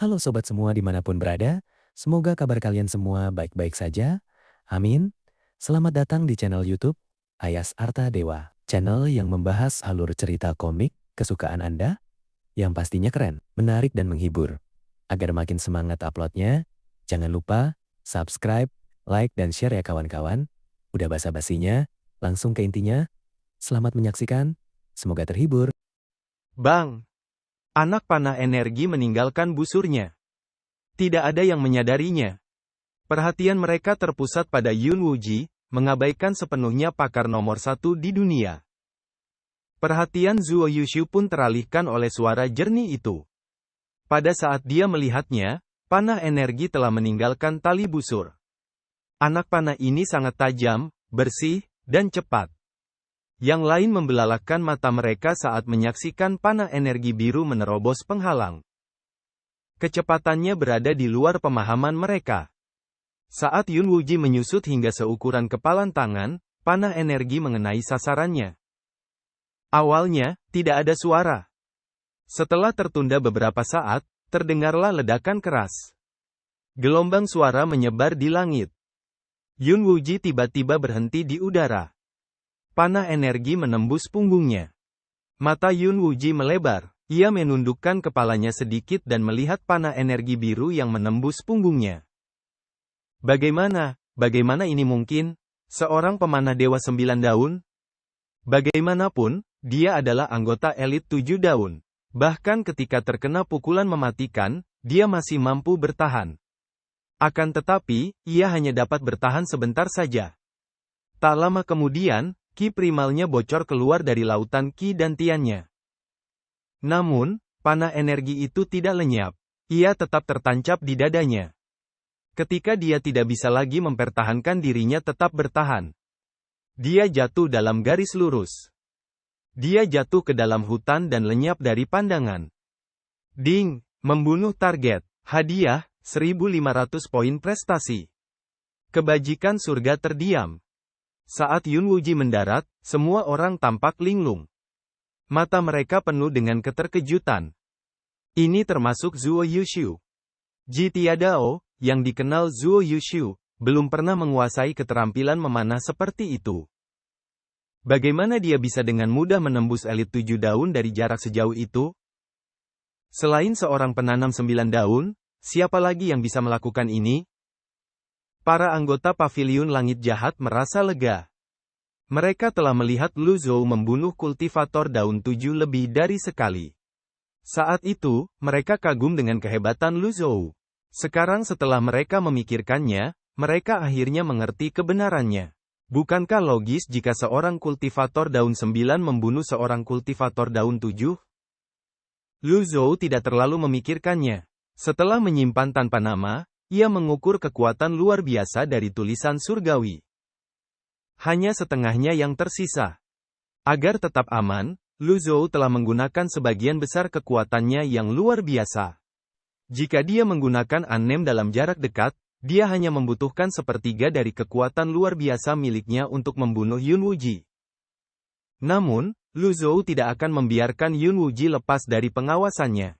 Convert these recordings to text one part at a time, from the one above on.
Halo sobat semua dimanapun berada, semoga kabar kalian semua baik-baik saja. Amin. Selamat datang di channel YouTube Ayas Arta Dewa, channel yang membahas alur cerita komik kesukaan Anda yang pastinya keren, menarik dan menghibur. Agar makin semangat uploadnya, jangan lupa subscribe, like, dan share ya kawan-kawan. Udah basa-basinya, langsung ke intinya. Selamat menyaksikan, semoga terhibur. Bang! Anak panah energi meninggalkan busurnya. Tidak ada yang menyadarinya. Perhatian mereka terpusat pada Yun Wuji, mengabaikan sepenuhnya pakar nomor satu di dunia. Perhatian Zuo Yushu pun teralihkan oleh suara jernih itu. Pada saat dia melihatnya, panah energi telah meninggalkan tali busur. Anak panah ini sangat tajam, bersih, dan cepat. Yang lain membelalakkan mata mereka saat menyaksikan panah energi biru menerobos penghalang. Kecepatannya berada di luar pemahaman mereka. Saat Yun Wuji menyusut hingga seukuran kepalan tangan, panah energi mengenai sasarannya. Awalnya, tidak ada suara. Setelah tertunda beberapa saat, terdengarlah ledakan keras. Gelombang suara menyebar di langit. Yun Wuji tiba-tiba berhenti di udara. Panah energi menembus punggungnya. Mata Yun Wuji melebar. Ia menundukkan kepalanya sedikit dan melihat panah energi biru yang menembus punggungnya. Bagaimana ini mungkin? Seorang pemanah Dewa 9 Daun? Bagaimanapun, dia adalah anggota elit 7 Daun. Bahkan ketika terkena pukulan mematikan, dia masih mampu bertahan. Akan tetapi, ia hanya dapat bertahan sebentar saja. Tak lama kemudian, ki primalnya bocor keluar dari lautan ki dantiannya. Namun, panah energi itu tidak lenyap. Ia tetap tertancap di dadanya. Ketika dia tidak bisa lagi mempertahankan dirinya tetap bertahan. Dia jatuh dalam garis lurus. Dia jatuh ke dalam hutan dan lenyap dari pandangan. Ding! Membunuh target. Hadiah, 1.500 poin prestasi. Kebajikan surga terdiam. Saat Yun Wuji mendarat, semua orang tampak linglung. Mata mereka penuh dengan keterkejutan. Ini termasuk Zuo Yushu. Ji Tiadao, yang dikenal Zuo Yushu, belum pernah menguasai keterampilan memanah seperti itu. Bagaimana dia bisa dengan mudah menembus elit 7 daun dari jarak sejauh itu? Selain seorang penanam 9 daun, siapa lagi yang bisa melakukan ini? Para anggota Paviliun Langit Jahat merasa lega. Mereka telah melihat Lu Zhou membunuh kultivator daun 7 lebih dari sekali. Saat itu, mereka kagum dengan kehebatan Lu Zhou. Sekarang setelah mereka memikirkannya, mereka akhirnya mengerti kebenarannya. Bukankah logis jika seorang kultivator daun 9 membunuh seorang kultivator daun 7? Lu Zhou tidak terlalu memikirkannya. Setelah menyimpan tanpa nama, ia mengukur kekuatan luar biasa dari tulisan surgawi. Hanya setengahnya yang tersisa. Agar tetap aman, Lu Zhou telah menggunakan sebagian besar kekuatannya yang luar biasa. Jika dia menggunakan anem dalam jarak dekat, dia hanya membutuhkan sepertiga dari kekuatan luar biasa miliknya untuk membunuh Yun Wuji. Namun, Lu Zhou tidak akan membiarkan Yun Wuji lepas dari pengawasannya.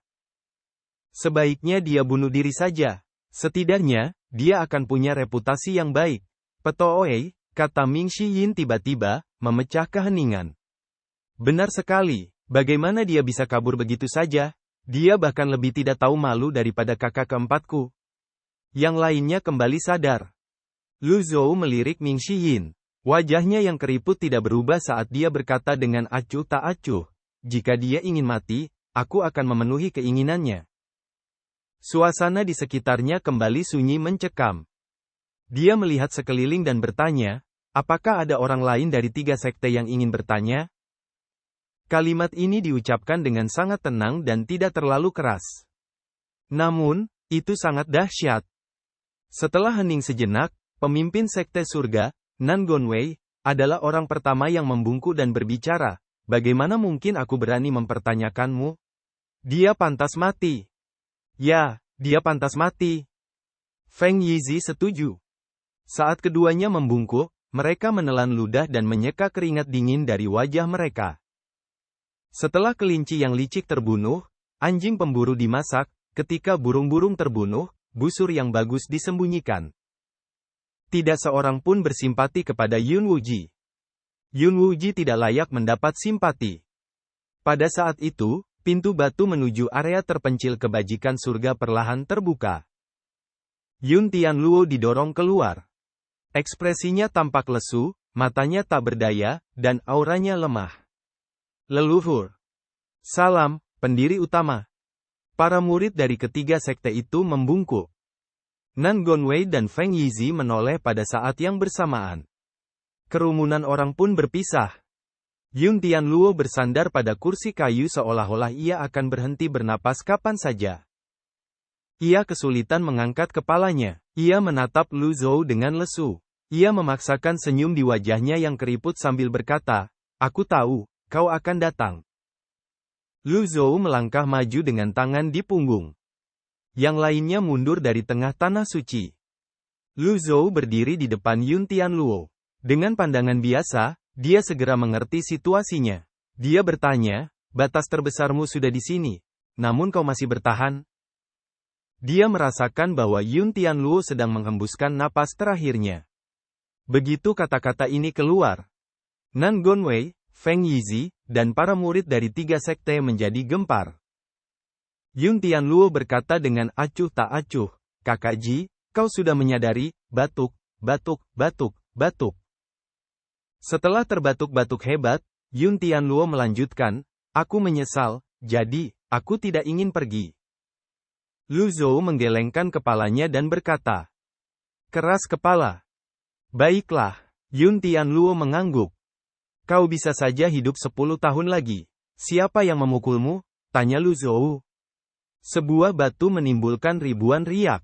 Sebaiknya dia bunuh diri saja. Setidaknya, dia akan punya reputasi yang baik. Petooi, kata Ming Shiyin tiba-tiba, memecah keheningan. Benar sekali, bagaimana dia bisa kabur begitu saja? Dia bahkan lebih tidak tahu malu daripada kakak keempatku. Yang lainnya kembali sadar. Lu Zhou melirik Ming Shiyin. Wajahnya yang keriput tidak berubah saat dia berkata dengan acuh tak acuh. Jika dia ingin mati, aku akan memenuhi keinginannya. Suasana di sekitarnya kembali sunyi mencekam. Dia melihat sekeliling dan bertanya, apakah ada orang lain dari 3 sekte yang ingin bertanya? Kalimat ini diucapkan dengan sangat tenang dan tidak terlalu keras. Namun, itu sangat dahsyat. Setelah hening sejenak, pemimpin sekte surga, Nan Gonwei, adalah orang pertama yang membungkuk dan berbicara, bagaimana mungkin aku berani mempertanyakanmu? Dia pantas mati. Ya, dia pantas mati. Feng Yizi setuju. Saat keduanya membungkuk, mereka menelan ludah dan menyeka keringat dingin dari wajah mereka. Setelah kelinci yang licik terbunuh, anjing pemburu dimasak, ketika burung-burung terbunuh, busur yang bagus disembunyikan. Tidak seorang pun bersimpati kepada Yun Wuji. Yun Wuji tidak layak mendapat simpati. Pada saat itu, pintu batu menuju area terpencil kebajikan surga perlahan terbuka. Yun Tianluo didorong keluar. Ekspresinya tampak lesu, matanya tak berdaya, dan auranya lemah. Leluhur. Salam, pendiri utama. Para murid dari ketiga sekte itu membungkuk. Nan Gonwei dan Feng Yizi menoleh pada saat yang bersamaan. Kerumunan orang pun berpisah. Yun Tianluo bersandar pada kursi kayu seolah-olah ia akan berhenti bernapas kapan saja. Ia kesulitan mengangkat kepalanya. Ia menatap Lu Zhou dengan lesu. Ia memaksakan senyum di wajahnya yang keriput sambil berkata, "Aku tahu, kau akan datang." Lu Zhou melangkah maju dengan tangan di punggung. Yang lainnya mundur dari tengah tanah suci. Lu Zhou berdiri di depan Yun Tianluo. Dengan pandangan biasa, dia segera mengerti situasinya. Dia bertanya, "Batas terbesarmu sudah di sini, namun kau masih bertahan?" Dia merasakan bahwa Yun Tianluo sedang menghembuskan napas terakhirnya. Begitu kata-kata ini keluar, Nan Gonwei, Feng Yizi, dan para murid dari tiga sekte menjadi gempar. Yun Tianluo berkata dengan acuh tak acuh, "Kakak Ji, kau sudah menyadari, batuk, batuk, batuk, batuk." Setelah terbatuk-batuk hebat, Yun Tianluo melanjutkan, "Aku menyesal, jadi, aku tidak ingin pergi." Lu Zhou menggelengkan kepalanya dan berkata, "Keras kepala. Baiklah." Yun Tianluo mengangguk. "Kau bisa saja hidup 10 tahun lagi. Siapa yang memukulmu?" tanya Lu Zhou. Sebuah batu menimbulkan ribuan riak.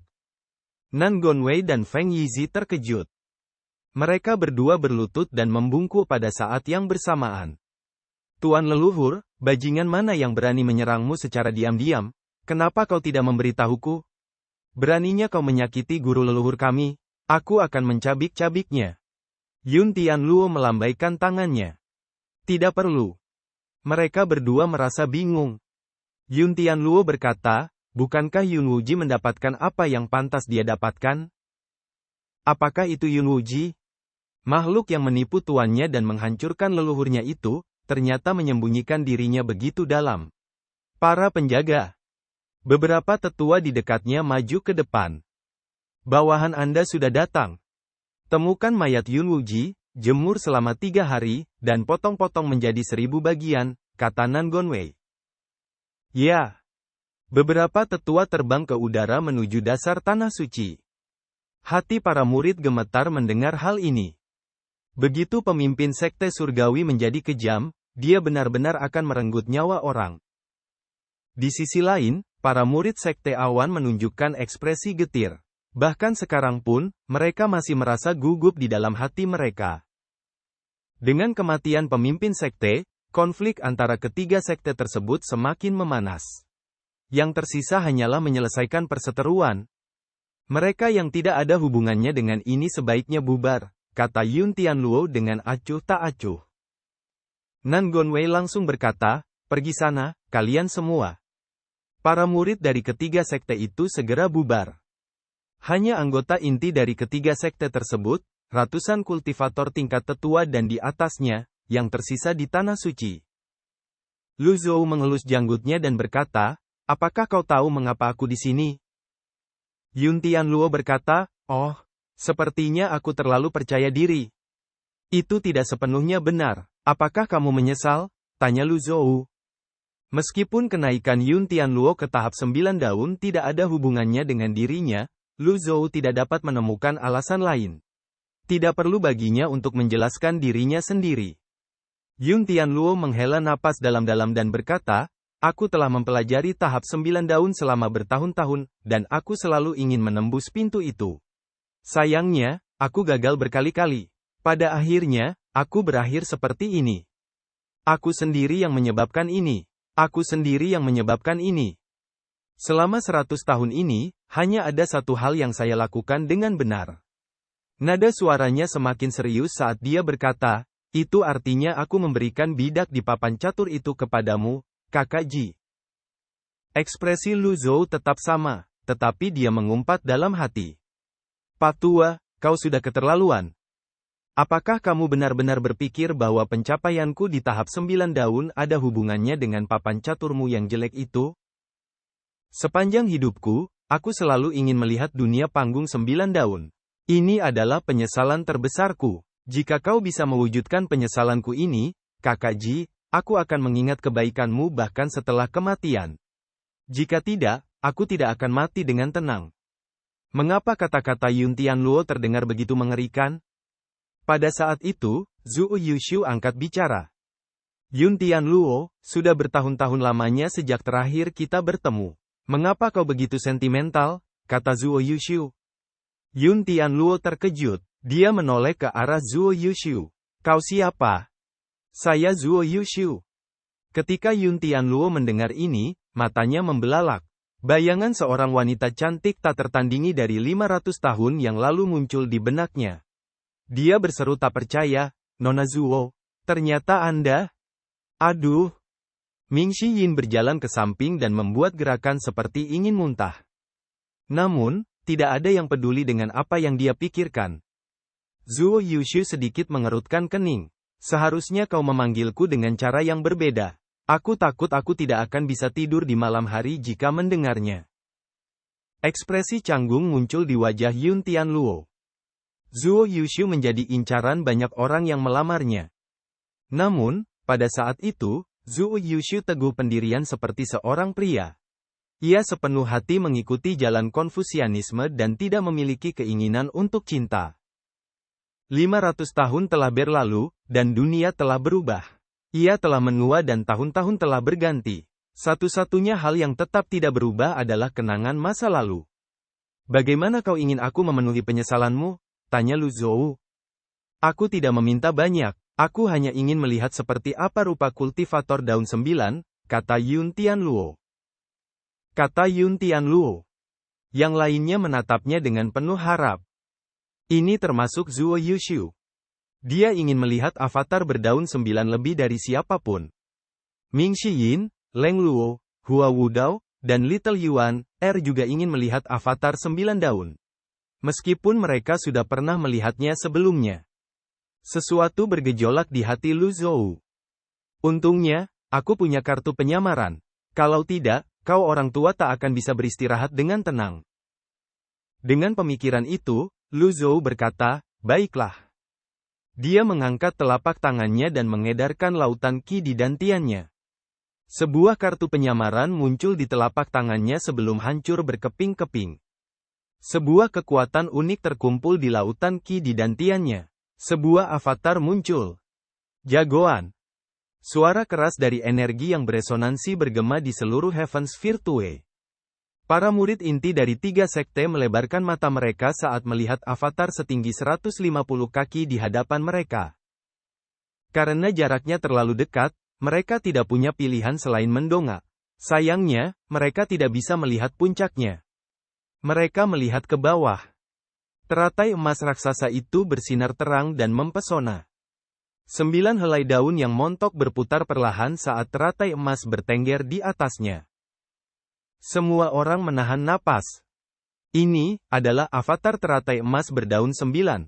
Nan Gonwei dan Feng Yizi terkejut. Mereka berdua berlutut dan membungkuk pada saat yang bersamaan. "Tuan leluhur, bajingan mana yang berani menyerangmu secara diam-diam? Kenapa kau tidak memberitahuku? Beraninya kau menyakiti guru leluhur kami? Aku akan mencabik-cabiknya." Yun Tianluo melambaikan tangannya. "Tidak perlu." Mereka berdua merasa bingung. Yun Tianluo berkata, "Bukankah Yun Wuji mendapatkan apa yang pantas dia dapatkan?" Apakah itu Yun Wuji? Makhluk yang menipu tuannya dan menghancurkan leluhurnya itu, ternyata menyembunyikan dirinya begitu dalam. Para penjaga. Beberapa tetua di dekatnya maju ke depan. "Bawahan Anda sudah datang. Temukan mayat Yun Wuji, jemur selama 3 hari, dan potong-potong menjadi 1000 bagian," kata Nan Gonwei. "Ya." Beberapa tetua terbang ke udara menuju dasar tanah suci. Hati para murid gemetar mendengar hal ini. Begitu pemimpin sekte surgawi menjadi kejam, dia benar-benar akan merenggut nyawa orang. Di sisi lain, para murid sekte awan menunjukkan ekspresi getir. Bahkan sekarang pun, mereka masih merasa gugup di dalam hati mereka. Dengan kematian pemimpin sekte, konflik antara ketiga sekte tersebut semakin memanas. Yang tersisa hanyalah menyelesaikan perseteruan. "Mereka yang tidak ada hubungannya dengan ini sebaiknya bubar," kata Yun Tianluo dengan acuh tak acuh. Nan Gonwei langsung berkata, "Pergi sana, kalian semua." Para murid dari ketiga sekte itu segera bubar. Hanya anggota inti dari ketiga sekte tersebut, ratusan kultivator tingkat tetua dan di atasnya, yang tersisa di tanah suci. Lu Zhou mengelus janggutnya dan berkata, "Apakah kau tahu mengapa aku di sini?" Yun Tianluo berkata, "Oh, sepertinya aku terlalu percaya diri." "Itu tidak sepenuhnya benar. Apakah kamu menyesal?" tanya Lu Zhou. Meskipun kenaikan Yun Tianluo ke tahap 9 daun tidak ada hubungannya dengan dirinya, Lu Zhou tidak dapat menemukan alasan lain. Tidak perlu baginya untuk menjelaskan dirinya sendiri. Yun Tianluo menghela napas dalam-dalam dan berkata, "Aku telah mempelajari tahap 9 daun selama bertahun-tahun, dan aku selalu ingin menembus pintu itu. Sayangnya, aku gagal berkali-kali. Pada akhirnya, aku berakhir seperti ini. Aku sendiri yang menyebabkan ini. Aku sendiri yang menyebabkan ini. Selama 100 tahun ini, hanya ada satu hal yang saya lakukan dengan benar." Nada suaranya semakin serius saat dia berkata, "Itu artinya aku memberikan bidak di papan catur itu kepadamu, Kakak Ji." Ekspresi Lu Zhou tetap sama, tetapi dia mengumpat dalam hati. Pak Tua, kau sudah keterlaluan. Apakah kamu benar-benar berpikir bahwa pencapaianku di tahap 9 daun ada hubungannya dengan papan caturmu yang jelek itu? Sepanjang hidupku, aku selalu ingin melihat dunia panggung 9 daun. Ini adalah penyesalan terbesarku. Jika kau bisa mewujudkan penyesalanku ini, Kakak Ji, aku akan mengingat kebaikanmu bahkan setelah kematian. Jika tidak, aku tidak akan mati dengan tenang. Mengapa kata-kata Yun Tianluo terdengar begitu mengerikan? Pada saat itu, Zhou Yushu angkat bicara. Yun Tianluo, sudah bertahun-tahun lamanya sejak terakhir kita bertemu. Mengapa kau begitu sentimental? Kata Zhou Yushu. Yun Tianluo terkejut. Dia menoleh ke arah Zhou Yushu. Kau siapa? Saya Zhou Yushu. Ketika Yun Tianluo mendengar ini, matanya membelalak. Bayangan seorang wanita cantik tak tertandingi dari 500 tahun yang lalu muncul di benaknya. Dia berseru tak percaya, Nona Zhuo, ternyata Anda? Aduh. Ming Yin berjalan ke samping dan membuat gerakan seperti ingin muntah. Namun, tidak ada yang peduli dengan apa yang dia pikirkan. Zhou Yushu sedikit mengerutkan kening. Seharusnya kau memanggilku dengan cara yang berbeda. Aku takut aku tidak akan bisa tidur di malam hari jika mendengarnya. Ekspresi canggung muncul di wajah Yun Tianluo. Zhou Yushu menjadi incaran banyak orang yang melamarnya. Namun, pada saat itu, Zhou Yushu teguh pendirian seperti seorang pria. Ia sepenuh hati mengikuti jalan Konfusianisme dan tidak memiliki keinginan untuk cinta. 500 tahun telah berlalu, dan dunia telah berubah. Ia telah menua dan tahun-tahun telah berganti. Satu-satunya hal yang tetap tidak berubah adalah kenangan masa lalu. Bagaimana kau ingin aku memenuhi penyesalanmu? Tanya Lu Zhou. Aku tidak meminta banyak, aku hanya ingin melihat seperti apa rupa kultivator daun 9, kata Yun Tianluo. Kata Yun Tianluo. Yang lainnya menatapnya dengan penuh harap. Ini termasuk Zhou Yushu. Dia ingin melihat avatar berdaun 9 lebih dari siapapun. Ming Yin, Leng Luo, Hua Wudao, dan Little Yuan, juga ingin melihat avatar 9 daun. Meskipun mereka sudah pernah melihatnya sebelumnya. Sesuatu bergejolak di hati Lu Zhou. Untungnya, aku punya kartu penyamaran. Kalau tidak, kau orang tua tak akan bisa beristirahat dengan tenang. Dengan pemikiran itu, Lu Zhou berkata, baiklah. Dia mengangkat telapak tangannya dan mengedarkan lautan qi di dantiannya. Sebuah kartu penyamaran muncul di telapak tangannya sebelum hancur berkeping-keping. Sebuah kekuatan unik terkumpul di lautan qi di dantiannya. Sebuah avatar muncul. Jagoan. Suara keras dari energi yang beresonansi bergema di seluruh Heavens Virtue. Para murid inti dari 3 sekte melebarkan mata mereka saat melihat avatar setinggi 150 kaki di hadapan mereka. Karena jaraknya terlalu dekat, mereka tidak punya pilihan selain mendongak. Sayangnya, mereka tidak bisa melihat puncaknya. Mereka melihat ke bawah. Teratai emas raksasa itu bersinar terang dan mempesona. 9 helai daun yang montok berputar perlahan saat teratai emas bertengger di atasnya. Semua orang menahan napas. Ini adalah avatar teratai emas berdaun 9.